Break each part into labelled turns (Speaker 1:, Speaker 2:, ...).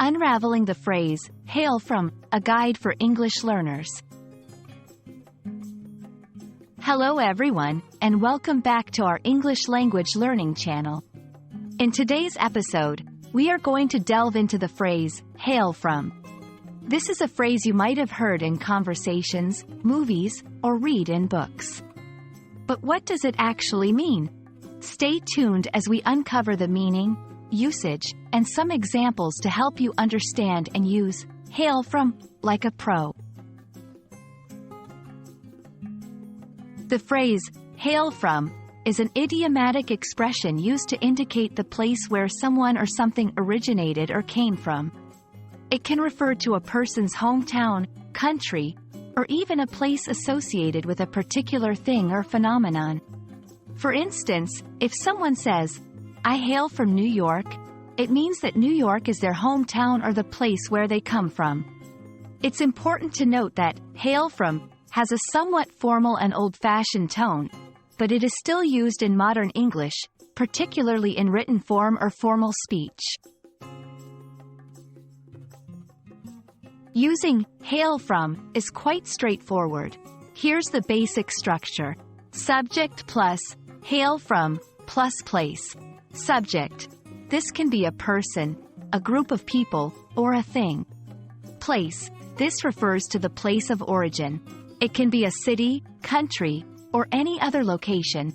Speaker 1: Unraveling the phrase, hail from, a guide for English learners. Hello everyone, and welcome back to our English language learning channel. In today's episode, we are going to delve into the phrase, hail from. This is a phrase you might have heard in conversations, movies, or read in books. But what does it actually mean? Stay tuned as we uncover the meaning, usage, and some examples to help you understand and use hail from like a pro. The phrase, hail from, is an idiomatic expression used to indicate the place where someone or something originated or came from. It can refer to a person's hometown, country, or even a place associated with a particular thing or phenomenon. For instance, if someone says, "I hail from New York," it means that New York is their hometown or the place where they come from. It's important to note that hail from has a somewhat formal and old-fashioned tone, but it is still used in modern English, particularly in written form or formal speech. Using hail from is quite straightforward. Here's the basic structure. Subject plus hail from plus place. Subject. This can be a person, a group of people, or a thing. Place. This refers to the place of origin. It can be a city, country, or any other location.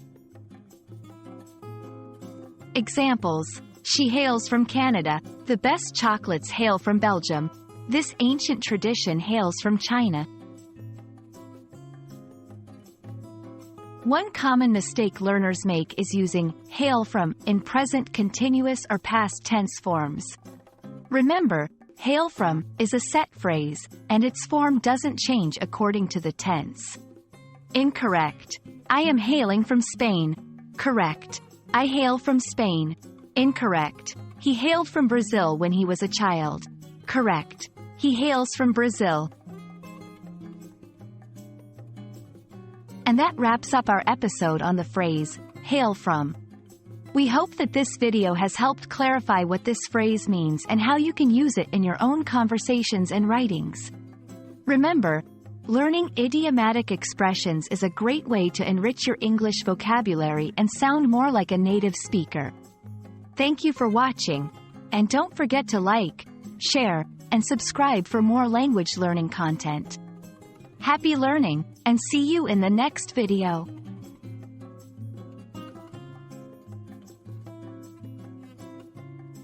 Speaker 1: Examples. She hails from Canada. The best chocolates hail from Belgium. This ancient tradition hails from China. One common mistake learners make is using hail from in present continuous or past tense forms. Remember, hail from is a set phrase, and its form doesn't change according to the tense. Incorrect. I am hailing from Spain. Correct. I hail from Spain. Incorrect. He hailed from Brazil when he was a child. Correct. He hails from Brazil. And that wraps up our episode on the phrase, hail from. We hope that this video has helped clarify what this phrase means and how you can use it in your own conversations and writings. Remember, learning idiomatic expressions is a great way to enrich your English vocabulary and sound more like a native speaker. Thank you for watching, and don't forget to like, share, and subscribe for more language learning content. Happy learning, and see you in the next video.